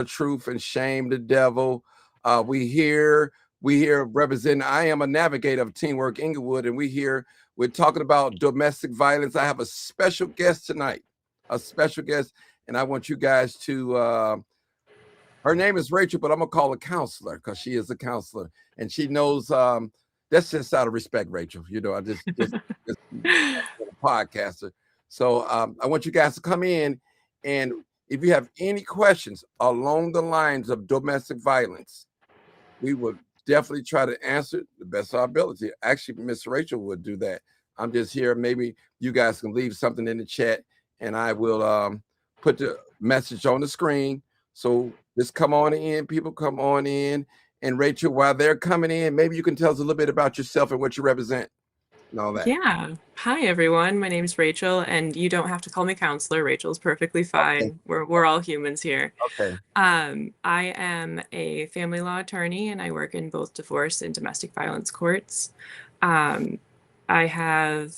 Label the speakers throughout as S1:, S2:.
S1: the truth and shame the devil. We here representing. I am a navigator of Teamwork Englewood, and we're talking about domestic violence. I have a special guest tonight, a special guest, and I want you guys to. Her name is Rachel, but I'm gonna call her counselor because she is a counselor, and she knows. That's just out of respect, Rachel. I just a podcaster. So I want you guys to come in, and if you have any questions along the lines of domestic violence, we will definitely try to answer the best of our ability. Actually, Miss Rachel would do that. I'm just here. Maybe you guys can leave something in the chat, and I will put the message on the screen. So just come on in, people come on in. And Rachel, while they're coming in, maybe you can tell us a little bit about yourself and what you represent and all that.
S2: Yeah. Hi, everyone. My name's Rachel, and you don't have to call me counselor. Rachel's perfectly fine.
S1: Okay.
S2: We're all humans here.
S1: Okay.
S2: I am a family law attorney, and I work in both divorce and domestic violence courts. Um, I have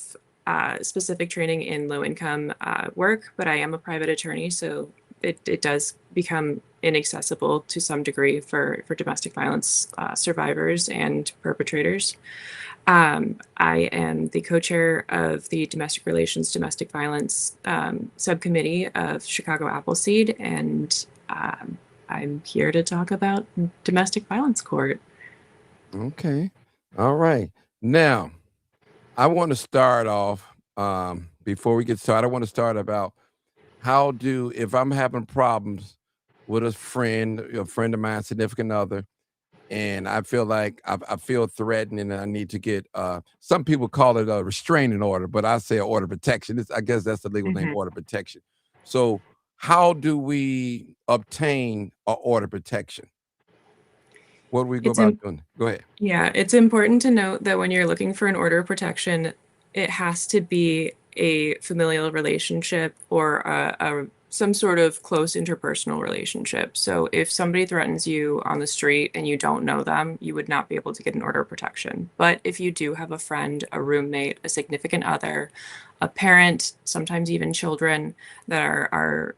S2: specific training in low-income work, but I am a private attorney, so it does become inaccessible to some degree for domestic violence survivors and perpetrators. I am the co-chair of the Domestic Relations, Domestic Violence subcommittee of Chicago Appleseed, and I'm here to talk about domestic violence court.
S1: Okay. All right. Now, I want to start off before we get started. I want to start about if I'm having problems with a friend of mine, significant other, and I feel like I feel threatened and I need to get some people call it a restraining order, but I say order of protection. I guess that's the legal name, order of protection. So how do we obtain an order of protection? What do we go about doing? Go ahead.
S2: Yeah, it's important to note that when you're looking for an order of protection, it has to be a familial relationship or some sort of close interpersonal relationship. So if somebody threatens you on the street and you don't know them, you would not be able to get an order of protection. But if you do have a friend, a roommate, a significant other, a parent, sometimes even children that are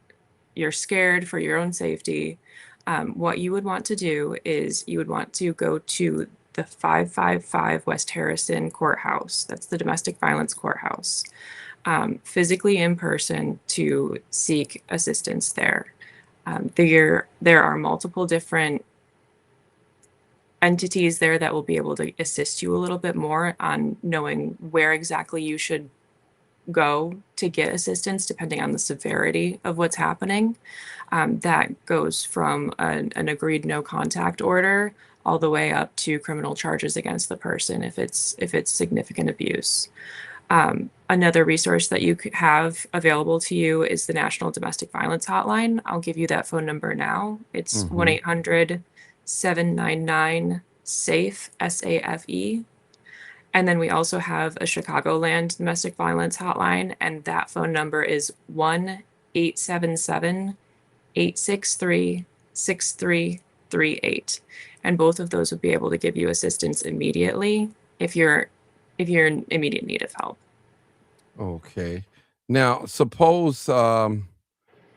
S2: you're scared for your own safety, what you would want to do is you would want to go to the 555 West Harrison Courthouse. That's the domestic violence courthouse. Physically in person to seek assistance there. There are multiple different entities there that will be able to assist you a little bit more on knowing where exactly you should go to get assistance depending on the severity of what's happening. That goes from an agreed no contact order all the way up to criminal charges against the person if it's significant abuse. Another resource that you could have available to you is the National Domestic Violence Hotline. I'll give you that phone number now. It's 1-800-799-SAFE, SAFE. And then we also have a Chicagoland Domestic Violence Hotline, and that phone number is 1-877-863-6338. And both of those would be able to give you assistance immediately if you're in immediate need of help.
S1: Okay. Now, suppose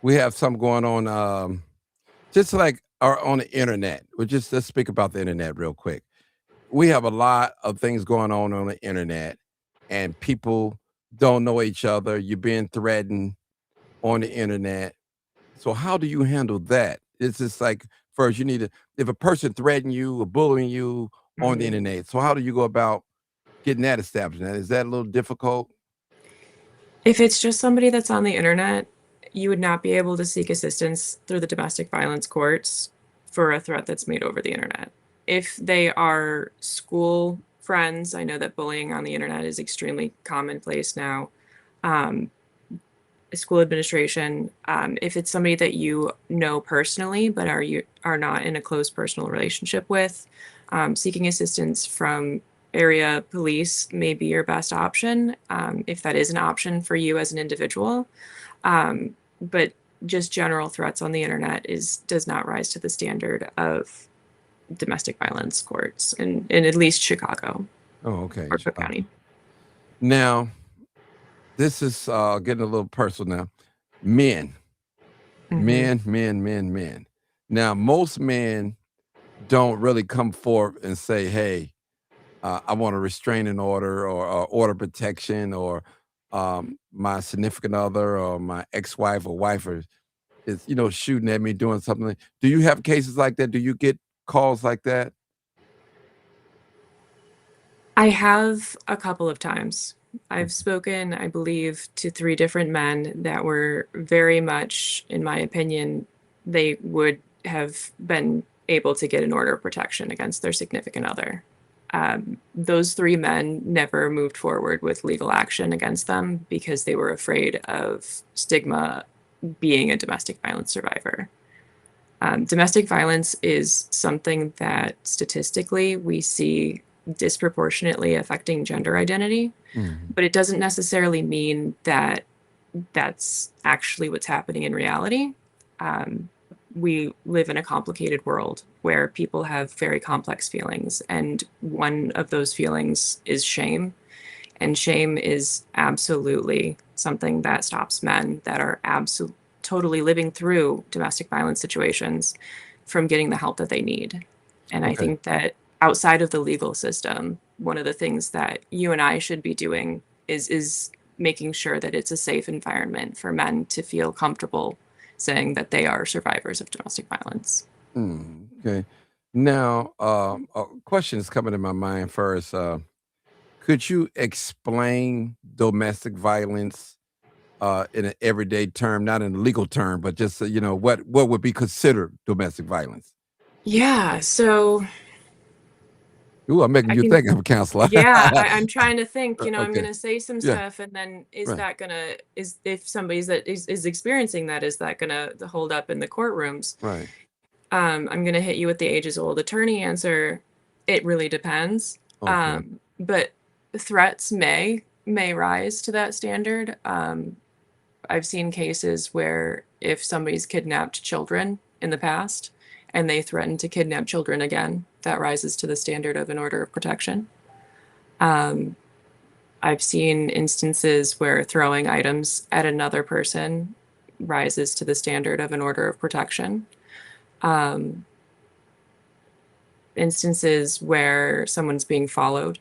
S1: we have something going on, just like on the internet. Let's speak about the internet real quick. We have a lot of things going on the internet, and people don't know each other. You're being threatened on the internet. So how do you handle that? It's just like, first, if a person threaten you or bullying you on the internet, so how do you go about getting that established? Now, is that a little difficult?
S2: If it's just somebody that's on the internet, you would not be able to seek assistance through the domestic violence courts for a threat that's made over the internet. If they are school friends, I know that bullying on the internet is extremely commonplace now. School administration, if it's somebody that you know personally but are not in a close personal relationship with, seeking assistance from area police may be your best option, if that is an option for you as an individual. But just general threats on the internet does not rise to the standard of domestic violence courts in at least Chicago.
S1: Oh, okay.
S2: Or Cook County.
S1: Now, this is getting a little personal now. Men. Now, most men don't really come forth and say, "Hey, I want a restraining order or order protection," or my significant other or my ex-wife or wife is shooting at me doing something. Do you have cases like that? Do you get calls like that?
S2: I have a couple of times. I've
S1: Okay.
S2: spoken, I believe, to three different men that were very much, in my opinion, they would have been able to get an order of protection against their significant other. Those three men never moved forward with legal action against them because they were afraid of stigma being a domestic violence survivor. Domestic violence is something that statistically we see disproportionately affecting gender identity,
S1: Mhm.
S2: but it doesn't necessarily mean that that's actually what's happening in reality. Um, we live in a complicated world where people have very complex feelings, and one of those feelings is shame. And shame is absolutely something that stops men that are absolutely totally living through domestic violence situations from getting the help that they need. And I
S1: Okay.
S2: think that outside of the legal system, one of the things that you and I should be doing is making sure that it's a safe environment for men to feel comfortable saying that they are survivors of domestic violence.
S1: Okay. Now, a question is coming to my mind first. Could you explain domestic violence in an everyday term, not in a legal term, but just what would be considered domestic violence?
S2: Yeah, so
S1: Ooh, I'm making
S2: I
S1: you
S2: can.
S1: think I'm a counselor.
S2: Yeah, I'm trying to think, I'm
S1: Okay.
S2: gonna say some
S1: Yeah.
S2: stuff and then
S1: Right.
S2: is if somebody's that is experiencing that, is that gonna hold up in the courtrooms?
S1: Right.
S2: I'm gonna hit you with the ages old attorney answer. It really depends.
S1: Okay.
S2: But threats may rise to that standard. I've seen cases where if somebody's kidnapped children in the past and they threaten to kidnap children again, that rises to the standard of an order of protection. Um, I've seen instances where throwing items at another person rises to the standard of an order of protection. Um, Instances where someone's being followed,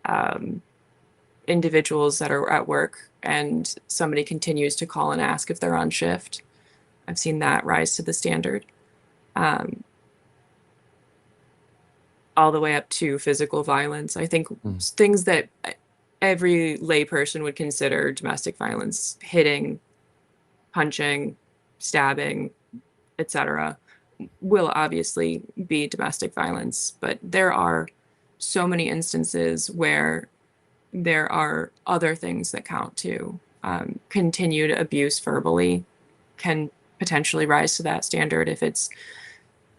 S2: um, individuals that are at work and somebody continues to call and ask if they're on shift. I've seen that rise to the standard. Um, all the way up to physical violence. I think
S1: Mm.
S2: things that every layperson would consider domestic violence, hitting, punching, stabbing, etc., will obviously be domestic violence. But there are so many instances where there are other things that count too. Continued abuse verbally can potentially rise to that standard if it's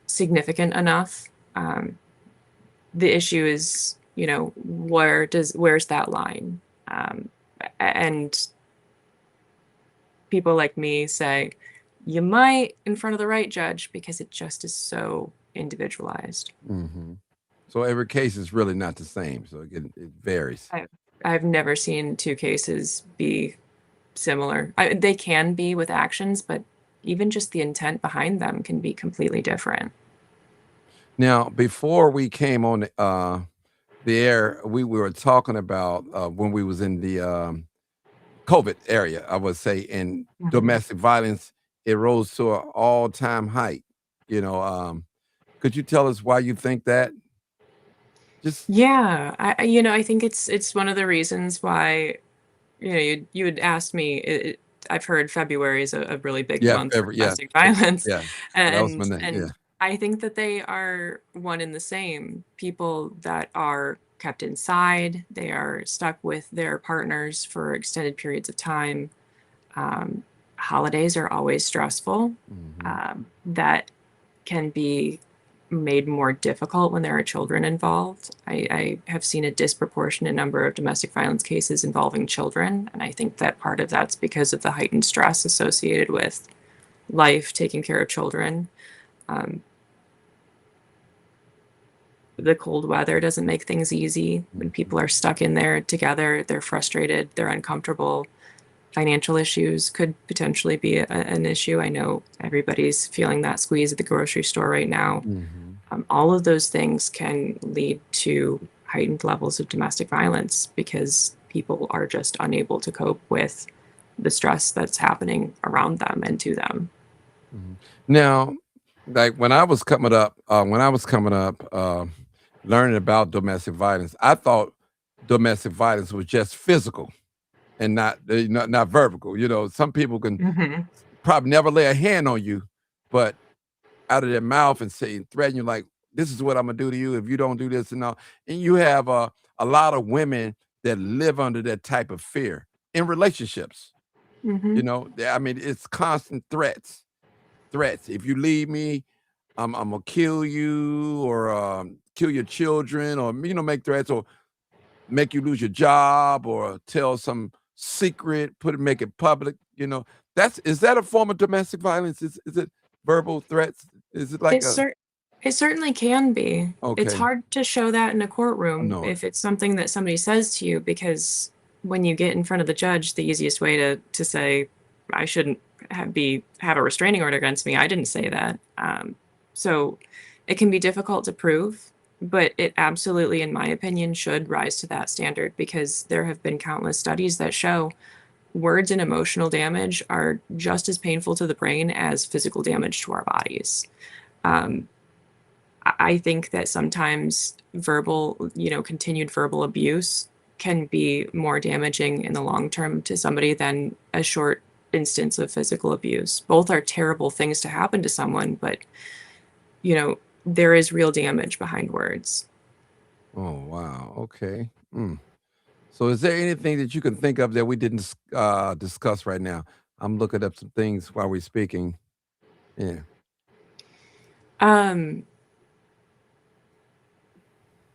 S2: significant enough. Um, the issue is, where's that line? Um, and people like me say, you might in front of the right judge because it just is so individualized.
S1: Hmm. So every case is really not the same. So it varies.
S2: I, I've never seen two cases be similar. They can be with actions, but even just the intent behind them can be completely different.
S1: Now, before we came on the air, we were talking about when we was in the COVID area, I would say, in
S2: Mhm.
S1: domestic violence, it rose to an all-time height. Could you tell us why you think that? Just
S2: Yeah, I think it's one of the reasons why you would ask me. I've heard February is a really big
S1: yeah,
S2: month for
S1: every yeah,
S2: domestic violence,
S1: yeah. That was my
S2: and
S1: name. Yeah.
S2: and I think that they are one and the same. People that are kept inside, they are stuck with their partners for extended periods of time. Um, Holidays are always stressful.
S1: Hmm.
S2: That can be made more difficult when there are children involved. I have seen a disproportionate number of domestic violence cases involving children, and I think that part of that's because of the heightened stress associated with life, taking care of children. Um, the cold weather doesn't make things easy. When
S1: Hmm.
S2: people are stuck in there together, they're frustrated, they're uncomfortable. Financial issues could potentially be an issue. I know everybody's feeling that squeeze at the grocery store right now.
S1: Hmm.
S2: All of those things can lead to heightened levels of domestic violence because people are just unable to cope with the stress that's happening around them and to them.
S1: Mhm. Now, like when I was coming up, learning about domestic violence, I thought domestic violence was just physical and not verbal. You know, some people can
S2: Hmm.
S1: probably never lay a hand on you, but out of their mouth and say threaten you like, "This is what I'm gonna do to you if you don't do this," and all. And you have a lot of women that live under that type of fear in relationships.
S2: Hmm.
S1: You know, I mean, it's constant threats. If you leave me, I'm gonna kill you or kill your children or make threats or make you lose your job or tell some secret, make it public. That's is that a form of domestic violence? Is it verbal threats? Is it like
S2: It
S1: a
S2: cer it certainly can be. It's
S1: okay?
S2: hard to show that in a
S1: I
S2: courtroom
S1: know it.
S2: if it's something that somebody says to you, because when you get in front of the judge, the easiest way to say, "I shouldn't have a restraining order against me. I didn't say that." So it can be difficult to prove, but it absolutely, in my opinion, should rise to that standard because there have been countless studies that show words and emotional damage are just as painful to the brain as physical damage to our bodies. Um, I think that sometimes continued verbal abuse can be more damaging in the long term to somebody than a short instance of physical abuse. Both are terrible things to happen to someone, but there is real damage behind words.
S1: Oh wow. Okay. Mm. So, is there anything that you can think of that we didn't discuss right now? I'm looking up some things while we're speaking. Yeah.
S2: Um,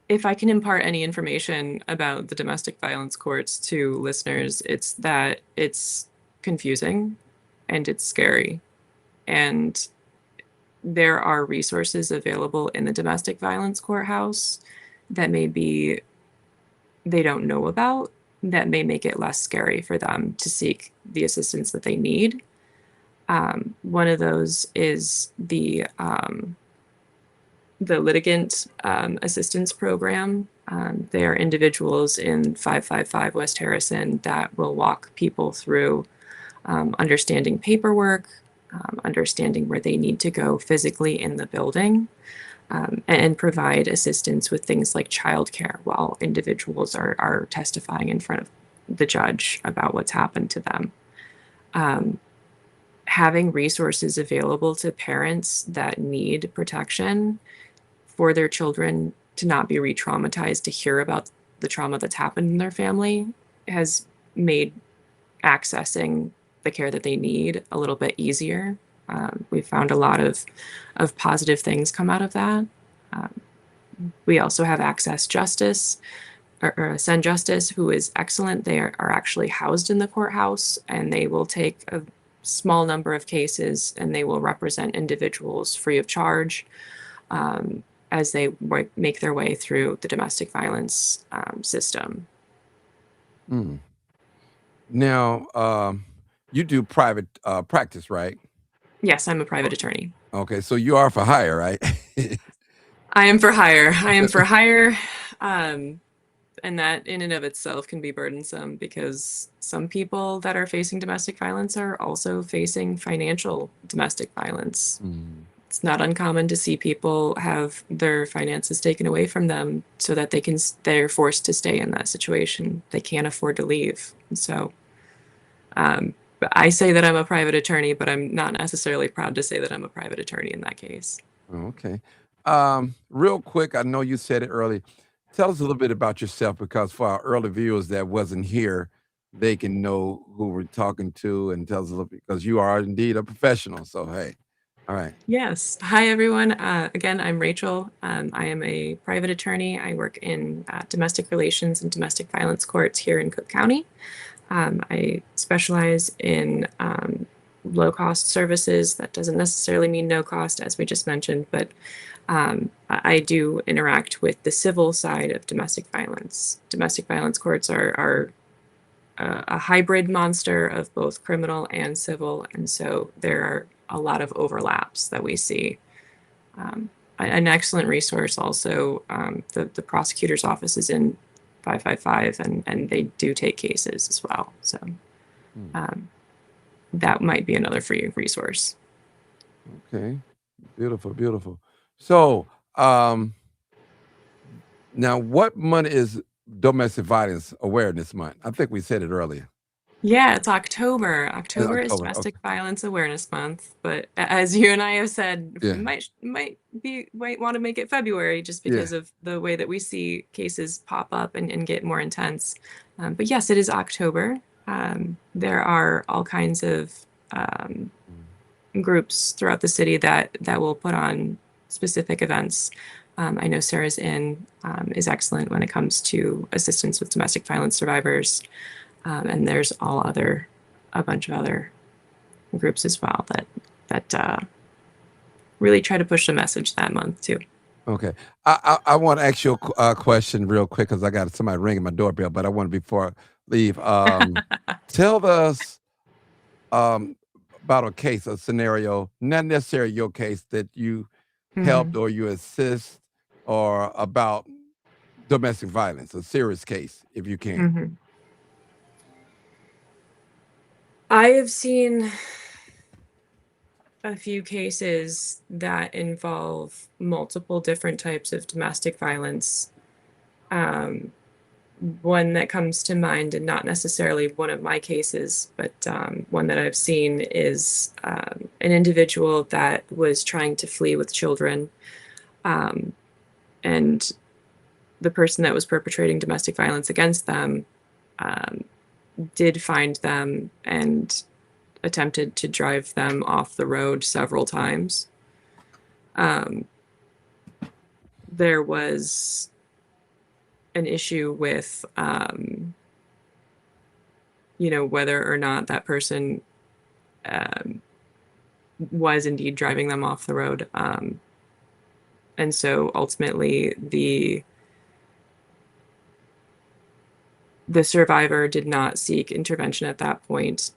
S2: if I can impart any information about the domestic violence courts to listeners, it's that it's confusing and it's scary. And there are resources available in the domestic violence courthouse that maybe they don't know about that may make it less scary for them to seek the assistance that they need. One of those is the litigant assistance program. They are individuals in 555 West Harrison that will walk people through understanding paperwork, understanding where they need to go physically in the building, and provide assistance with things like childcare while individuals are testifying in front of the judge about what's happened to them. Um, Having resources available to parents that need protection for their children to not be re traumatized to hear about the trauma that's happened in their family has made accessing the care that they need a little bit easier. We've found a lot of positive things come out of that. Um, we also have Access Justice or Send Justice, who is excellent. They are actually housed in the courthouse and they will take a small number of cases and they will represent individuals free of charge um, as they make their way through the domestic violence system.
S1: Mm. Now, you do private practice, right?
S2: Yes, I'm a private
S1: O-
S2: attorney.
S1: Okay, so you are for hire, right?
S2: I am for hire. I am for hire. Um, and that in and of itself can be burdensome because some people that are facing domestic violence are also facing financial domestic violence.
S1: Mm.
S2: It's not uncommon to see people have their finances taken away from them so that they're forced to stay in that situation. They can't afford to leave. So but I say that I'm a private attorney, but I'm not necessarily proud to say that I'm a private attorney in that case.
S1: Oh, okay. Real quick, I know you said it early. Tell us a little bit about yourself because for our early viewers that wasn't here, they can know who we're talking to and tell us a little bit because you are indeed a professional. So hey, all right.
S2: Yes. Hi, everyone. Again, I'm Rachel. I am a private attorney. I work in domestic relations and domestic violence courts here in Cook County. I specialize in low cost services. That doesn't necessarily mean no cost, as we just mentioned, but I do interact with the civil side of domestic violence. Domestic violence courts are a hybrid monster of both criminal and civil, and so there are a lot of overlaps that we see. An excellent resource also, the prosecutor's office is in 555, and they do take cases as well. So that might be another free resource.
S1: Okay, beautiful, beautiful. So now, what month is Domestic Violence Awareness Month? I think we said it earlier.
S2: Yeah, it's October.
S1: It's
S2: October is
S1: October. Okay.
S2: Domestic Violence Awareness Month, but as you and I have said,
S1: Yeah.
S2: might want to make it February just because of the way that we see cases pop up and get more intense. But yes, it is October. There are all kinds of groups throughout the city that will put on specific events. I know Sarah's Inn is excellent when it comes to assistance with domestic violence survivors. And there's a bunch of other groups as well that really try to push the message that month too.
S1: Okay. I want to ask you a question real quick because I got somebody ringing my doorbell, but I want to, before I leave, tell us about a case, a scenario, not necessarily your case, that you helped or you assist, or about domestic violence, a serious case, if you can.
S2: I have seen a few cases that involve multiple different types of domestic violence. One that comes to mind, and not necessarily one of my cases, but one that I've seen, is an individual that was trying to flee with children. And the person that was perpetrating domestic violence against them did find them and attempted to drive them off the road several times. There was an issue with, whether or not that person was indeed driving them off the road. And so ultimately the survivor did not seek intervention at that point.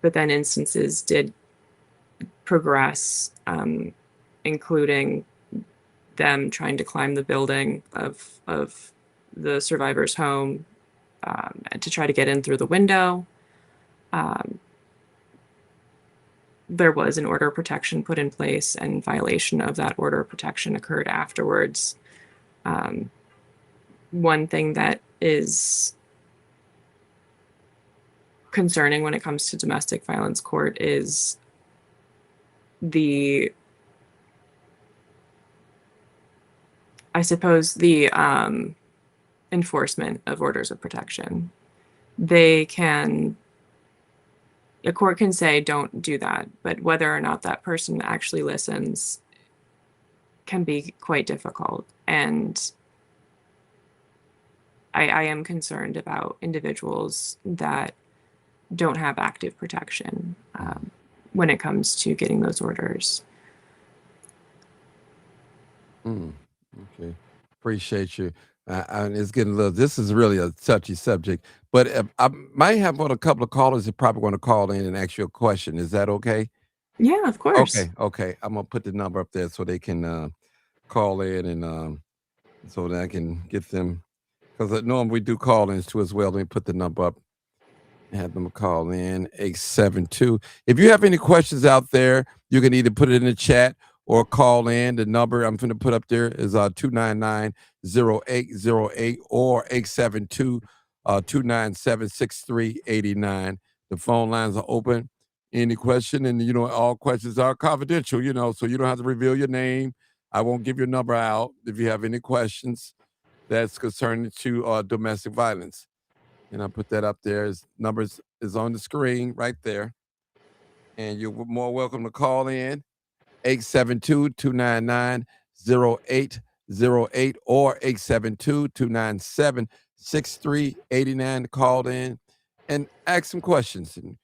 S2: But then instances did progress, including them trying to climb the building of the survivor's home to try to get in through the window. There was an order of protection put in place, and violation of that order of protection occurred afterwards. One thing that is concerning when it comes to domestic violence court is the enforcement of orders of protection. A court can say, don't do that, but whether or not that person actually listens can be quite difficult. And I am concerned about individuals that don't have active protection when it comes to getting those orders.
S1: Okay. Appreciate you. And it's getting a little, this is really a touchy subject, but I might have a couple of callers that probably want to call in and ask you a question. Is that okay?
S2: Yeah, of course.
S1: Okay. I'm going to put the number up there so they can call in, and so that I can get them, because normally we do call-ins too as well. Let me put the number up and have them call in, 872. If you have any questions out there, you can either put it in the chat or call in. The number I'm going to put up there is 299-0808 or 872-297-6389. The phone lines are open. Any question, and all questions are confidential, so you don't have to reveal your name. I won't give your number out if you have any questions that's concerning to domestic violence. And I'll put that up there. His numbers is on the screen right there. And you're more welcome to call in, 872-299-0808 or 872-297-6389 to call in and ask some questions. And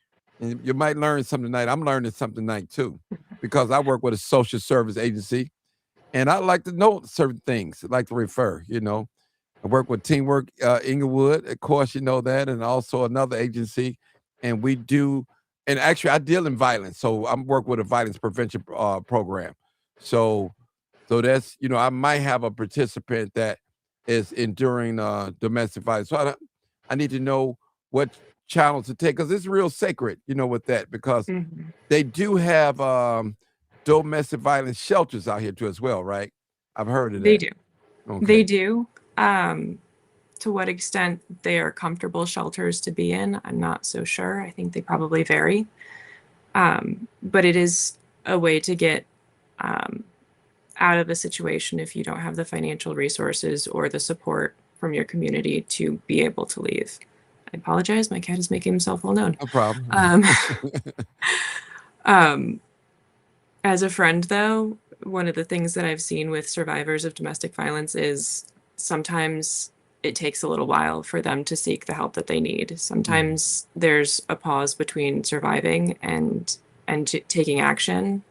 S1: you might learn something tonight. I'm learning something tonight too, because I work with a social service agency and I like to know certain things. I like to refer, I work with Teamwork Englewood, of course, you know that, and also another agency. And we do, and actually, I deal in violence, so I'm work with a violence prevention program. So, so that's I might have a participant that is enduring domestic violence. So I need to know what channel to take because it's real sacred, with that because
S2: Mhm.
S1: they do have domestic violence shelters out here too as well, right? I've heard of
S2: They
S1: that.
S2: do. They
S1: Okay.
S2: do. Um, to what extent they are comfortable shelters to be in, I'm not so sure. I think they probably vary. But it is a way to get um, out of a situation if you don't have the financial resources or the support from your community to be able to leave. I apologize. My cat is making himself well known.
S1: No problem.
S2: Um, um, as a friend, though, one of the things that I've seen with survivors of domestic violence is sometimes it takes a little while for them to seek the help that they need.
S1: Mhm.
S2: Sometimes there's a pause between surviving and taking action.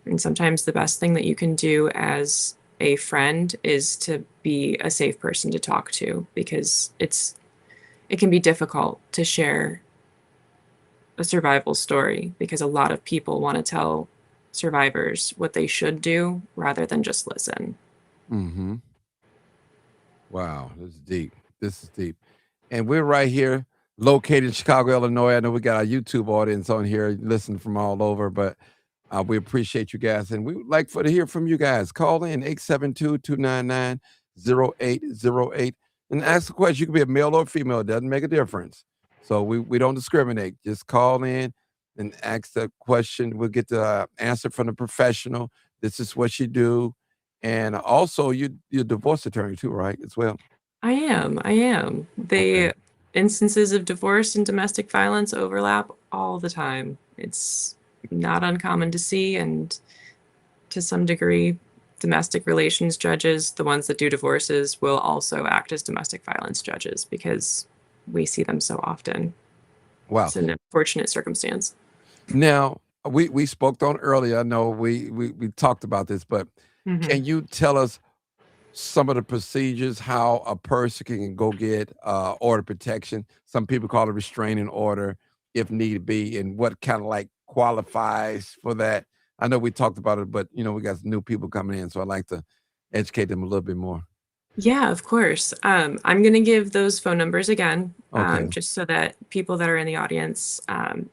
S2: And sometimes the best thing that you can do as a friend is to be a safe person to talk to because it can be difficult to share a survival story because a lot of people want to tell survivors what they should do rather than just listen.
S1: Mhm. Wow, this is deep. This is deep. And we're right here, located in Chicago, Illinois. I know we got our YouTube audience on here, listening from all over, but we appreciate you guys. And we would like to hear from you guys. Call in 872-299-0808 and ask a question. You can be a male or female, it doesn't make a difference. So we don't discriminate. Just call in and ask the question. We'll get the answer from the professional. This is what you do. And also, you're a divorce attorney too, right? As well.
S2: I am.
S1: Okay.
S2: The instances of divorce and domestic violence overlap all the time. It's not uncommon to see, and to some degree, domestic relations judges, the ones that do divorces, will also act as domestic violence judges because we see them so often.
S1: Wow.
S2: It's an unfortunate circumstance.
S1: Now, we spoke on earlier. I know we talked about this, but
S2: Hmm.
S1: can you tell us some of the procedures how a person can go get order protection? Some people call it restraining order if need be, and what kind of like qualifies for that. I know we talked about it, but we got some new people coming in, so I'd like to educate them a little bit more.
S2: Yeah, of course. I'm going to give those phone numbers again,
S1: Okay.
S2: just so that people that are in the audience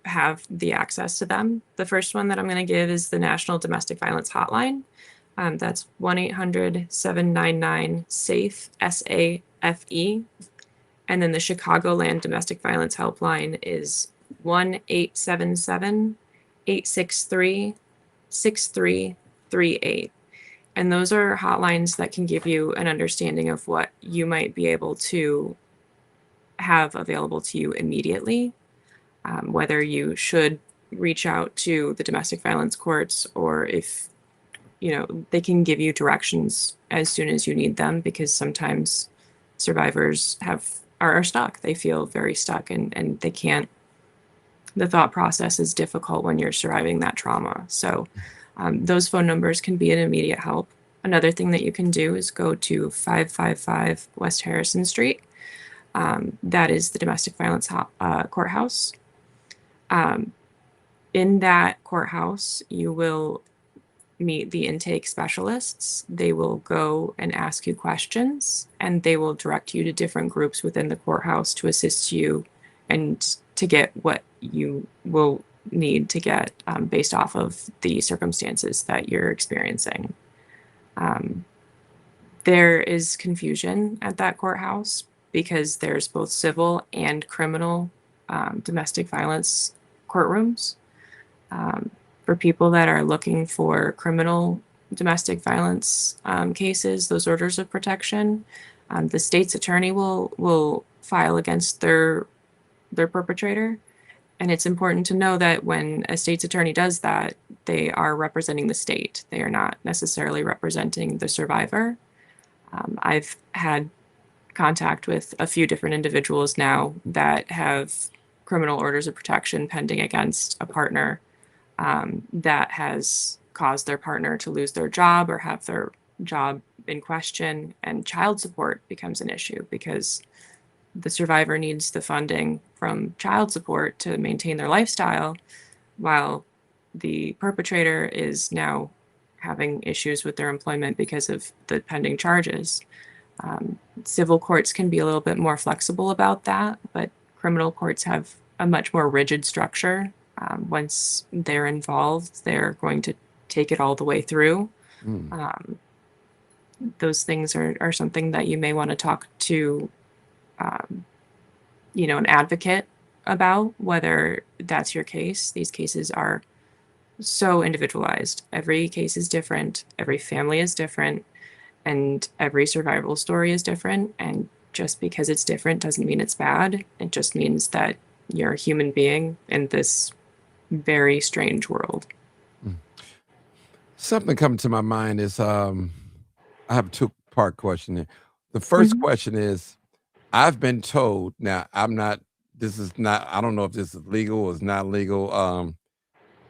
S2: have the access to them. The first one that I'm going to give is the National Domestic Violence Hotline. That's 1-800-799-SAFE, SAFE. And then the Chicagoland Domestic Violence Helpline is 1-877-863-6338. And those are hotlines that can give you an understanding of what you might be able to have available to you immediately, whether you should reach out to the domestic violence courts or if they can give you directions as soon as you need them because sometimes survivors are stuck. They feel very stuck and they can't. The thought process is difficult when you're surviving that trauma. So those phone numbers can be an immediate help. Another thing that you can do is go to 555 West Harrison Street. That is the domestic violence courthouse. Um, in that courthouse, you will meet the intake specialists. They will go and ask you questions, and they will direct you to different groups within the courthouse to assist you and to get what you will need to get based off of the circumstances that you're experiencing. Um, there is confusion at that courthouse because there's both civil and criminal domestic violence courtrooms. Um, for people that are looking for criminal domestic violence cases, those orders of protection, the state's attorney will file against their perpetrator. And it's important to know that when a state's attorney does that, they are representing the state. They are not necessarily representing the survivor. I've had contact with a few different individuals now that have criminal orders of protection pending against a partner that has caused their partner to lose their job or have their job in question, and child support becomes an issue because the survivor needs the funding from child support to maintain their lifestyle, while the perpetrator is now having issues with their employment because of the pending charges. Civil courts can be a little bit more flexible about that, but criminal courts have a much more rigid structure. Once they're involved, they're going to take it all the way through.
S1: Mm.
S2: Those things are something that you may want to talk to, um, an advocate about, whether that's your case. These cases are so individualized. Every case is different, every family is different, and every survival story is different. And just because it's different doesn't mean it's bad. It just means that you're a human being in this very strange world.
S1: Mm. Something coming to my mind is I have a two-part question here. The first
S2: Mhm.
S1: question is, I've been told, now I'm not, this is not, I don't know if this is legal or is not legal.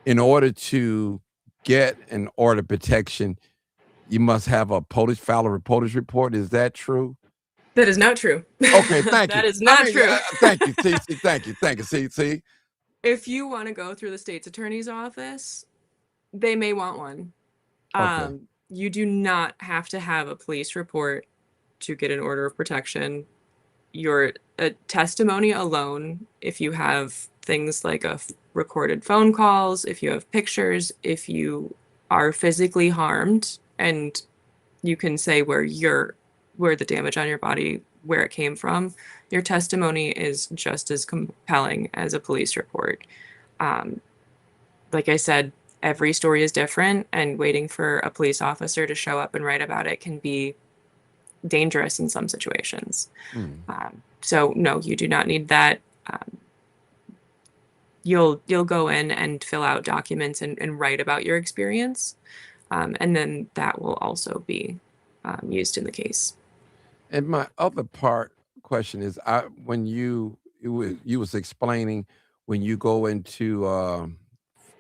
S1: In order to get an order of protection, you must have a file a police report. Is that true?
S2: That is not true.
S1: Okay, thank you.
S2: That is
S1: I
S2: not
S1: mean,
S2: true.
S1: thank you. See, thank you. See.
S2: If you want to go through the state's attorney's office, they may want one.
S1: Okay,
S2: You do not have to have a police report to get an order of protection. Your testimony alone, if you have things like recorded phone calls, if you have pictures, if you are physically harmed, and you can say where the damage on your body, where it came from, your testimony is just as compelling as a police report. Um, like I said, every story is different, and waiting for a police officer to show up and write about it can be dangerous in some situations.
S1: mm.
S2: So no, you do not need that. Um, you'll go in and fill out documents and write about your experience, and then that will also be used in the case.
S1: And my other part question is, when you was explaining when you go into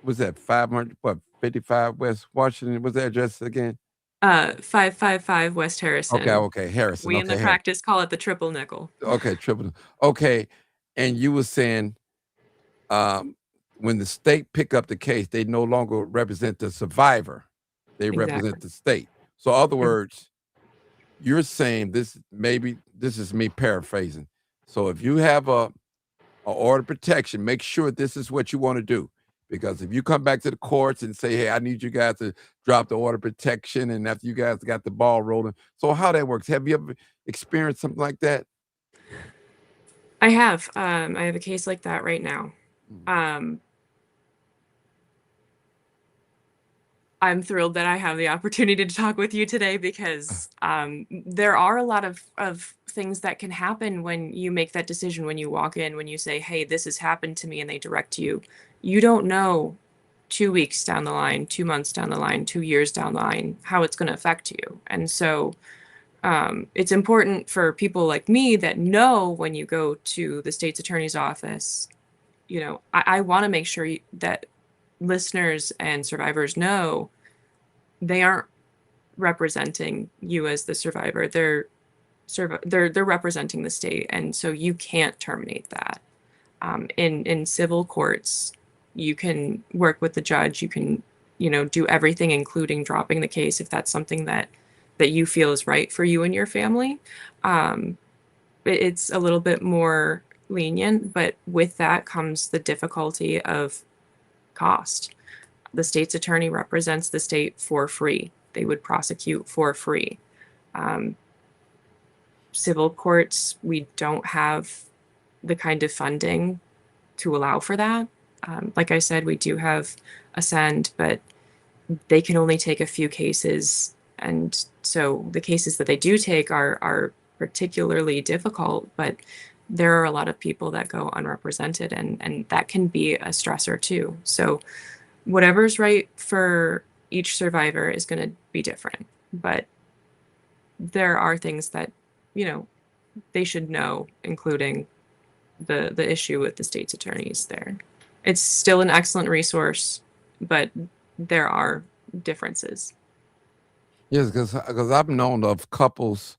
S1: was that 500 what 55 West Washington? Was that address again?
S2: 555 West
S1: Okay,
S2: Harrison.
S1: okay, Harrison.
S2: We in the
S1: Okay, Harrison.
S2: practice call it the triple nickel.
S1: Okay, triple. Okay, and you were saying um, when the state pick up the case, they no longer represent the survivor; they
S2: Exactly.
S1: represent the state. So, in other
S2: Mhm.
S1: words, you're saying this. Maybe this is me paraphrasing. So, if you have a order of protection, make sure this is what you want to do. Because if you come back to the courts and say, "Hey, I need you guys to drop the order of protection," and after you guys got the ball rolling, so how that works? Have you ever experienced something like that?
S2: I have. I have a case like that right now.
S1: Mm.
S2: Um, I'm thrilled that I have the opportunity to talk with you today because there are a lot of things that can happen when you make that decision, when you walk in, when you say, hey, this has happened to me, and they direct you. You don't know 2 weeks down the line, 2 months down the line, 2 years down the line, how it's going to affect you. And so it's important for people like me that know when you go to the state's attorney's office, I want to make sure that listeners and survivors know they aren't representing you as the survivor. They're representing the state, and so you can't terminate that. In civil courts, you can work with the judge. You can, do everything, including dropping the case if that's something that you feel is right for you and your family. Um, it's a little bit more lenient, but with that comes the difficulty of cost. The state's attorney represents the state for free. They would prosecute for free. Um, Civil courts, we don't have the kind of funding to allow for that. Like I said, we do have Ascend, but they can only take a few cases. And so the cases that they do take are particularly difficult, but there are a lot of people that go unrepresented, and that can be a stressor too. So whatever's right for each survivor is going to be different, but there are things that you know they should know, including the issue with the state's attorneys there. It's still an excellent resource, but there are differences.
S1: Yes, because I've known of couples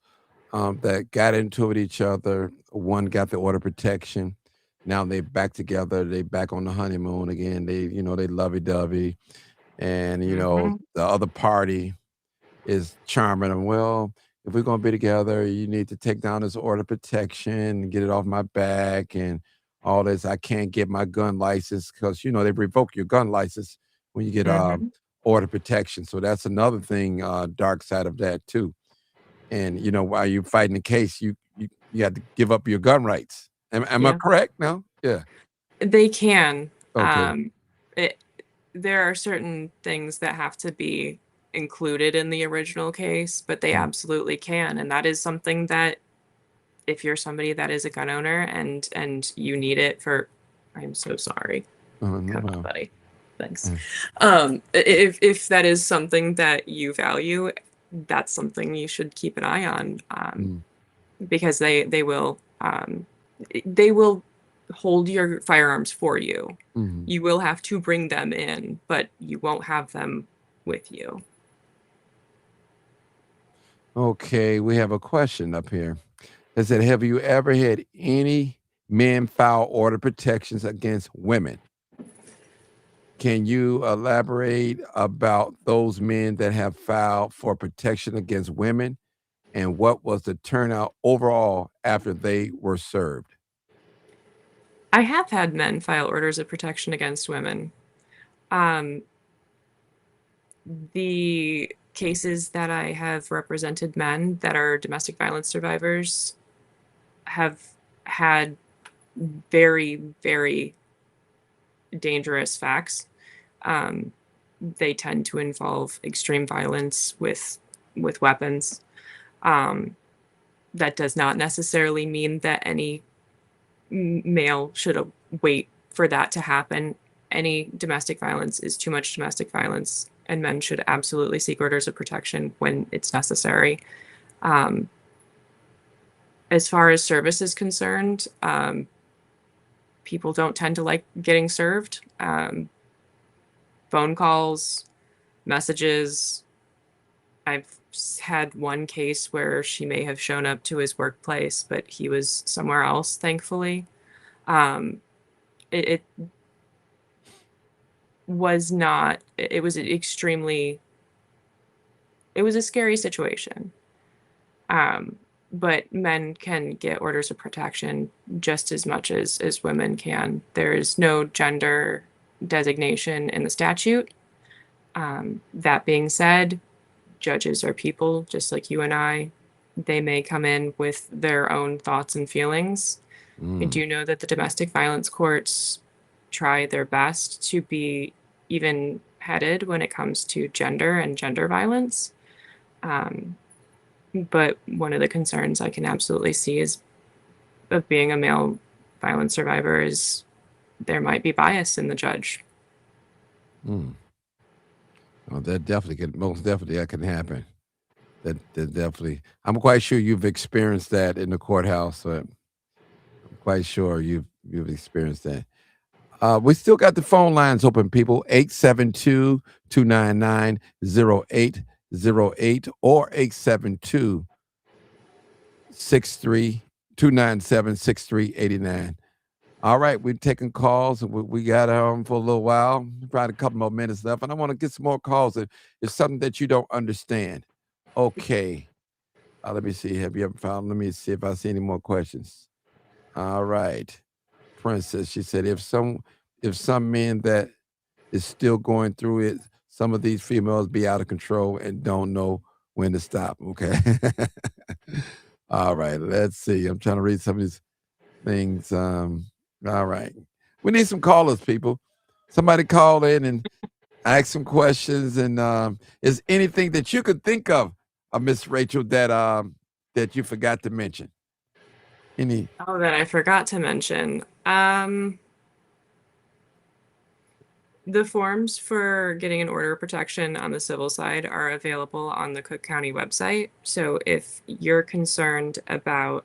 S1: that got into it with each other. One got the order of protection. Now they back together. They back on the honeymoon again. They lovey dovey, and
S2: Hmm.
S1: the other party is charming them. Well, if we're gonna be together, you need to take down this order of protection and get it off my back and all this. I can't get my gun license because they revoke your gun license when you get
S2: Hmm.
S1: order protection. So that's another thing, dark side of that too. And while you're fighting the case, you had to give up your gun rights. Am I
S2: Yeah,
S1: correct? No? Yeah.
S2: they can.
S1: Okay.
S2: It, there are certain things that have to be included in the original case, but they
S1: Mm.
S2: absolutely can. And that is something that if you're somebody that is a gun owner and you need it for, I'm so sorry.
S1: No
S2: Come on,
S1: problem.
S2: buddy. Thanks.
S1: Mm,
S2: If that is something that you value, that's something you should keep an eye on,
S1: mm,
S2: because they will hold your firearms for you.
S1: mhm.
S2: You will have to bring them in, but you won't have them with you.
S1: Okay, we have a question up here. It said, "Have you ever had any men file order protections against women? Can you elaborate about those men that have filed for protection against women and what was the turnout overall after they were served?"
S2: I have had men file orders of protection against women. Um, the cases that I have represented men that are domestic violence survivors have had very, very dangerous facts. Um, they tend to involve extreme violence with weapons. Um, that does not necessarily mean that any male should wait for that to happen. Any domestic violence is too much domestic violence, and men should absolutely seek orders of protection when it's necessary. Um, as far as service is concerned, people don't tend to like getting served. Phone calls, messages. I've had one case where she may have shown up to his workplace, but he was somewhere else, thankfully. Um, it was not, it was extremely, it was a scary situation. Um, but men can get orders of protection just as much as women can. There is no gender designation in the statute. That being said, judges are people just like you and I. They may come in with their own thoughts and feelings. I
S1: Mm,
S2: do know that the domestic violence courts try their best to be even headed when it comes to gender and gender violence. Um, but one of the concerns I can absolutely see is of being a male violence survivor is there might be bias in the judge.
S1: mm. Oh, that definitely can, most definitely that can happen. That definitely. I'm quite sure you've experienced that in the courthouse. I'm quite sure you've experienced that. We still got the phone lines open, people. 872-299-0808 or 872-297-6389. All right, we're taking calls and we got for a little while. Probably a couple more minutes left, and I want to get some more calls. It's something that you don't understand. Okay. Let me see. Have you ever found? Let me see if I see any more questions. All right. Princess, she said, if some men that is still going through it, some of these females be out of control and don't know when to stop. Okay. All right. Let's see. I'm trying to read some of these things. All right. We need some callers, people. Somebody call in and ask some questions. And is anything that you could think of, Miss Rachel, that you forgot to mention? Any?
S2: Oh, that I forgot to mention. The forms for getting an order of protection on the civil side are available on the Cook County website. So if you're concerned about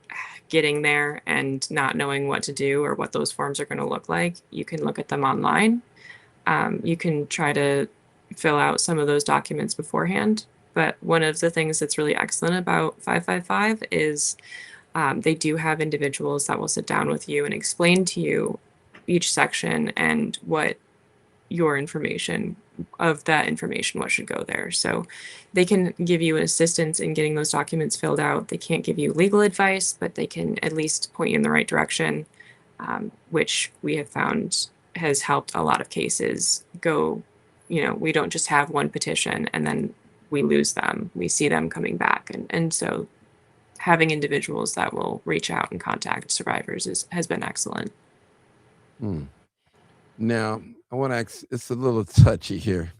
S2: getting there and not knowing what to do or what those forms are going to look like, you can look at them online. You can try to fill out some of those documents beforehand. But one of the things that's really excellent about 555 is they do have individuals that will sit down with you and explain to you each section and what your information of that information, what should go there. So they can give you assistance in getting those documents filled out. They can't give you legal advice, but they can at least point you in the right direction, which we have found has helped a lot of cases go. We don't just have one petition and then we lose them. We see them coming back. And so having individuals that will reach out and contact survivors has been excellent.
S1: Hmm. Now, I want to ask, it's a little touchy here.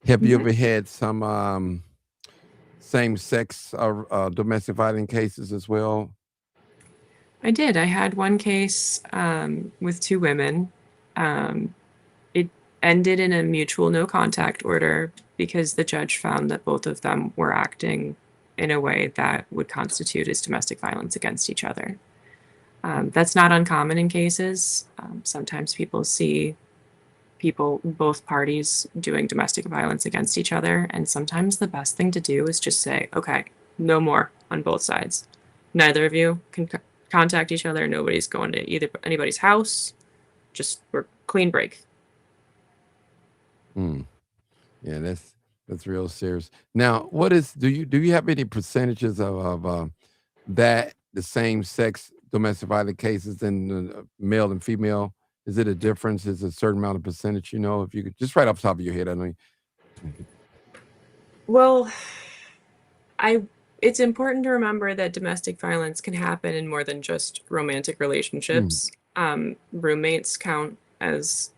S1: Have you
S2: Mhm.
S1: ever had some same sex or domestic violence cases as well?
S2: I did. I had one case with two women. It ended in a mutual no contact order because the judge found that both of them were acting in a way that would constitute as domestic violence against each other. That's not uncommon in cases. Sometimes people see both parties doing domestic violence against each other, and sometimes the best thing to do is just say, okay, no more on both sides. Neither of you can contact each other. Nobody's going to either anybody's house. Just we're clean break.
S1: Hmm. Yeah, that's real serious. Now, what is do you have any percentages of that the same sex domestic violence cases in male and female? Is it a difference? Is it a certain amount of percentage? If you could just right off the top of your head, I know.
S2: Well, I it's important to remember that domestic violence can happen in more than just romantic
S1: Mm,
S2: relationships. Roommates count as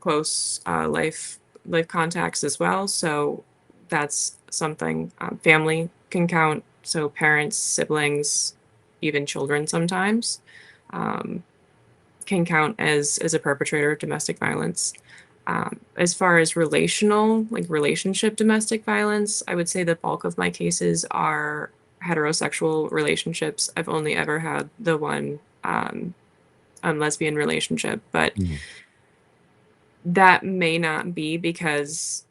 S2: close life contacts as well. So that's something. Family can count. So parents, siblings, even children sometimes um, can count as a perpetrator of domestic violence. As far as relationship domestic violence, I would say the bulk of my cases are heterosexual relationships. I've only ever had the one lesbian relationship, but
S1: mm,
S2: that may not be because,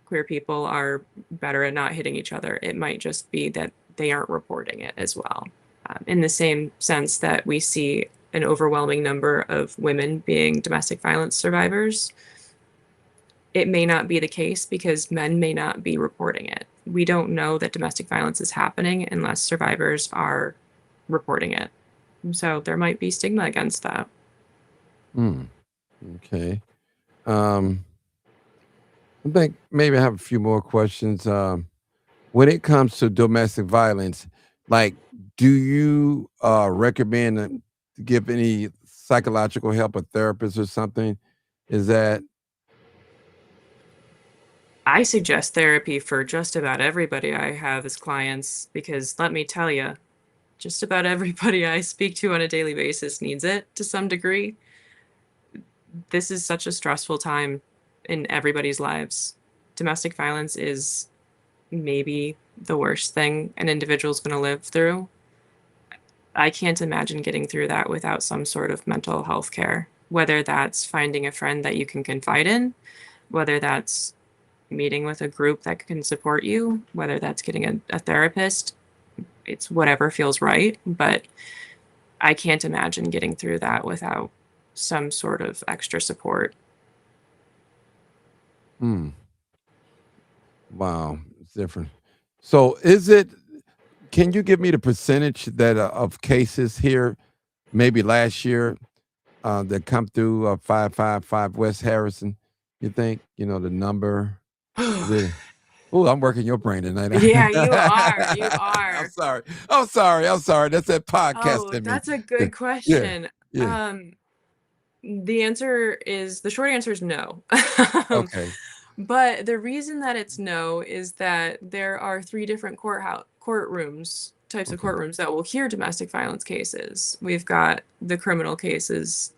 S2: queer people are better at not hitting each other. It might just be that they aren't reporting it as well. In the same sense that we see an overwhelming number of women being domestic violence survivors, it may not be the case because men may not be reporting it. We don't know that domestic violence is happening unless survivors are reporting it. So there might be stigma against that.
S1: mm. Okay. Um, I think maybe I have a few more questions. When it comes to domestic violence, like, do you recommend to give any psychological help, a therapist or something? Is that
S2: I suggest therapy for just about everybody I have as clients because let me tell you, just about everybody I speak to on a daily basis needs it to some degree. This is such a stressful time in everybody's lives. Domestic violence is maybe the worst thing an individual's going to live through. I can't imagine getting through that without some sort of mental health care, whether that's finding a friend that you can confide in, whether that's meeting with a group that can support you, whether that's getting a therapist. It's whatever feels right. But I can't imagine getting through that without some sort of extra support.
S1: mm, wow, it's different. So is it can you give me the percentage that of cases here, maybe last year, that come through 555 West Harrison? You think, the number? Is it Oh, I'm working your brain tonight.
S2: Yeah, you are. You
S1: I'm
S2: are.
S1: sorry. I'm sorry. I'm sorry. That's that podcast
S2: Oh,
S1: in me.
S2: that's a
S1: Yeah.
S2: good
S1: Yeah.
S2: question.
S1: Yeah.
S2: The short answer is no. Um,
S1: Okay.
S2: but the reason that it's no is that there are three different types of
S1: Okay.
S2: courtrooms that will hear domestic violence cases. We've got the criminal cases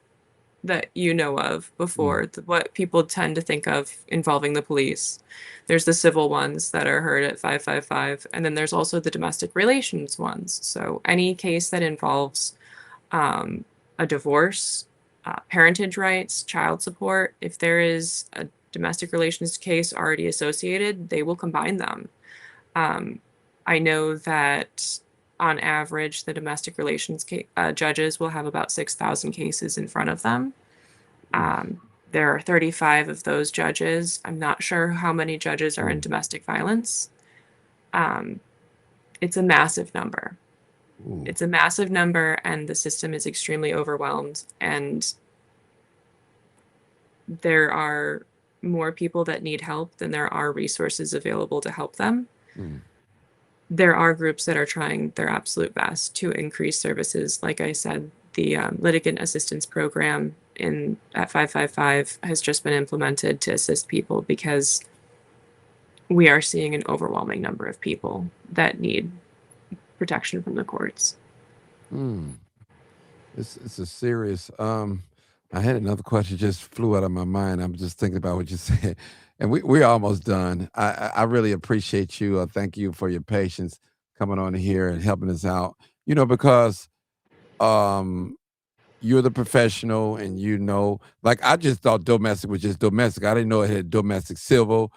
S2: that you know of
S1: Mm,
S2: before, what people tend to think of involving the police. There's the civil ones that are heard at 555, and then there's also the domestic relations ones. So any case that involves a divorce, parentage rights, child support, if there is domestic relations case already associated, they will combine them. I know that on average, the domestic relations judges will have about 6,000 cases in front of them. There are 35 of those judges. I'm not sure how many judges are in domestic violence. It's a massive number. It's a massive number, and the system is extremely overwhelmed. And there are more people that need help than there are resources available to help them. There are groups that are trying their absolute best to increase services. Like I said, the litigant assistance program at 555 has just been implemented to assist people because we are seeing an overwhelming number of people that need protection from the courts.
S1: It's a serious. I had another question just flew out of my mind. I'm just thinking about what you said, and we're almost done. I really appreciate you. Thank you for your patience coming on here and helping us out. Because you're the professional, and like I just thought domestic was just domestic. I didn't know it had domestic civil,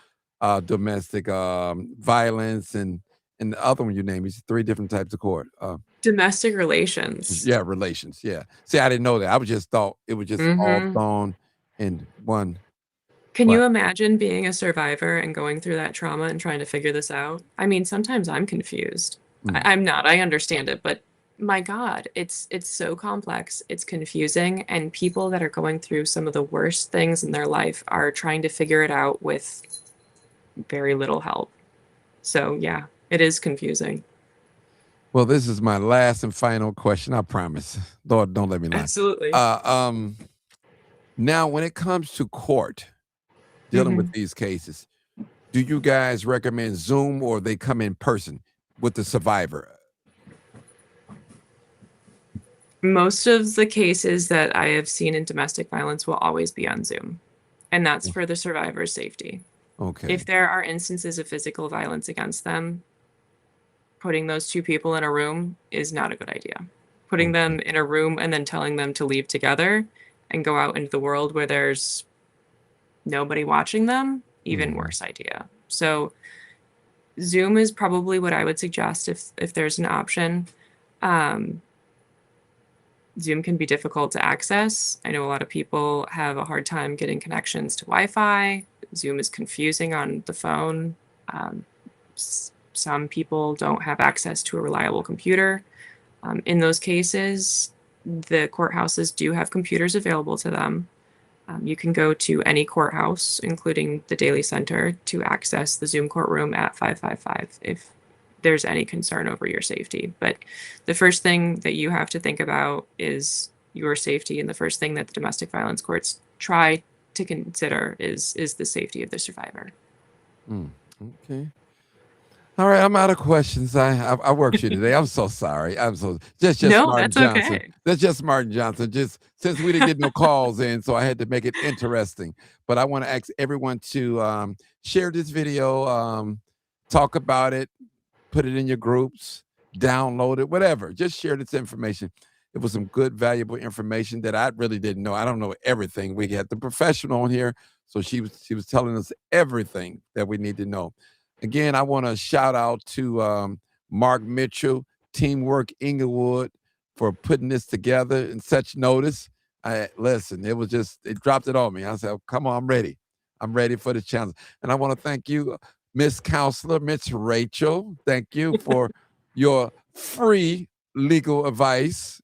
S1: domestic violence, and the other one you named. It's 3 different types of court.
S2: Domestic relations.
S1: Yeah, relations. Yeah. See, I didn't know that. I was just thought it was just all thrown in one.
S2: Can you imagine being a survivor and going through that trauma and trying to figure this out? I mean, sometimes I'm confused. I'm not. I understand it, but my God, it's so complex. It's confusing, and people that are going through some of the worst things in their life are trying to figure it out with very little help. So yeah, it is confusing.
S1: Well, this is my last and final question. I promise. Lord, don't let me lie.
S2: Absolutely.
S1: Now, when it comes to court, dealing with these cases, do you guys recommend Zoom or they come in person with the survivor?
S2: Most of the cases that I have seen in domestic violence will always be on Zoom, and that's for the survivor's safety.
S1: Okay.
S2: If there are instances of physical violence against them, putting those 2 people in a room is not a good idea. Putting them in a room and then telling them to leave together and go out into the world where there's nobody watching them, even worse idea. So Zoom is probably what I would suggest if there's an option. Zoom can be difficult to access. I know a lot of people have a hard time getting connections to Wi-Fi. Zoom is confusing on the phone. Some people don't have access to a reliable computer. In those cases, the courthouses do have computers available to them. You can go to any courthouse, including the Daily Center, to access the Zoom courtroom at 555 if there's any concern over your safety. But the first thing that you have to think about is your safety, and the first thing that the domestic violence courts try to consider is the safety of the survivor.
S1: Okay. All right, I'm out of questions. I worked you today. I'm so sorry. I'm so just
S2: No,
S1: Martin
S2: that's
S1: Johnson.
S2: okay.
S1: That's just Martin Johnson. Just since we didn't get no calls in, so I had to make it interesting. But I want to ask everyone to share this video, talk about it, put it in your groups, download it, whatever. Just share this information. It was some good, valuable information that I really didn't know. I don't know everything. We had the professional on here, so she was telling us everything that we need to know. Again, I want to shout out to Mark Mitchell, Teamwork Englewood, for putting this together in such notice. Listen, it dropped it on me. I said, come on, I'm ready. I'm ready for the challenge. And I want to thank you, Miss Counselor, Miss Rachel. Thank you for your free legal advice.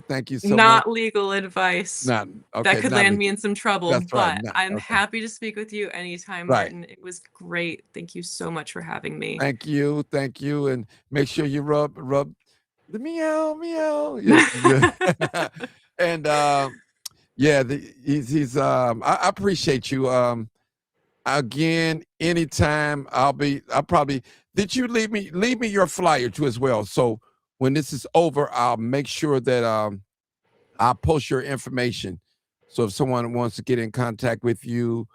S1: Thank you so much.
S2: Not legal advice.
S1: Not okay.
S2: That could land me in some trouble.
S1: That's right.
S2: But I'm happy to speak with you anytime,
S1: Right.
S2: Martin. It was great. Thank you so much for having me.
S1: Thank you. And make sure you rub the meow. Yeah. And he's I appreciate you. Again, anytime I'll probably did you leave me your flyer too as well. So when this is over, I'll make sure that I'll post your information. So if someone wants to get in contact with you,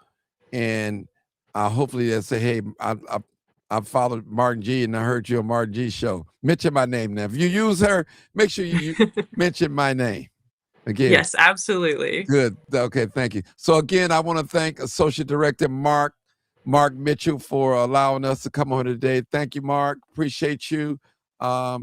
S1: and hopefully they'll say, hey, I followed Martin G and I heard you on Martin G show. Mention my name now. If you use her, make sure you mention my name. Again.
S2: Yes, absolutely.
S1: Good. Okay, thank you. So again, I want to thank Associate Director Mark Mitchell for allowing us to come on today. Thank you, Mark. Appreciate you. I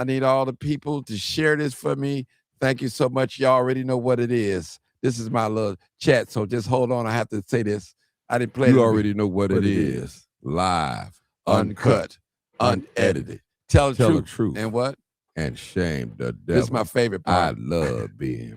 S1: need all the people to share this for me. Thank you so much. Y'all already know what it is. This is my little chat, so just hold on. I have to say this. I didn't play it.
S3: You already know what it is. Live, uncut, unedited.
S1: Tell the
S3: Tell the
S1: truth.
S3: truth.
S1: And what?
S3: And shame the devil.
S1: This is my favorite part.
S3: I love being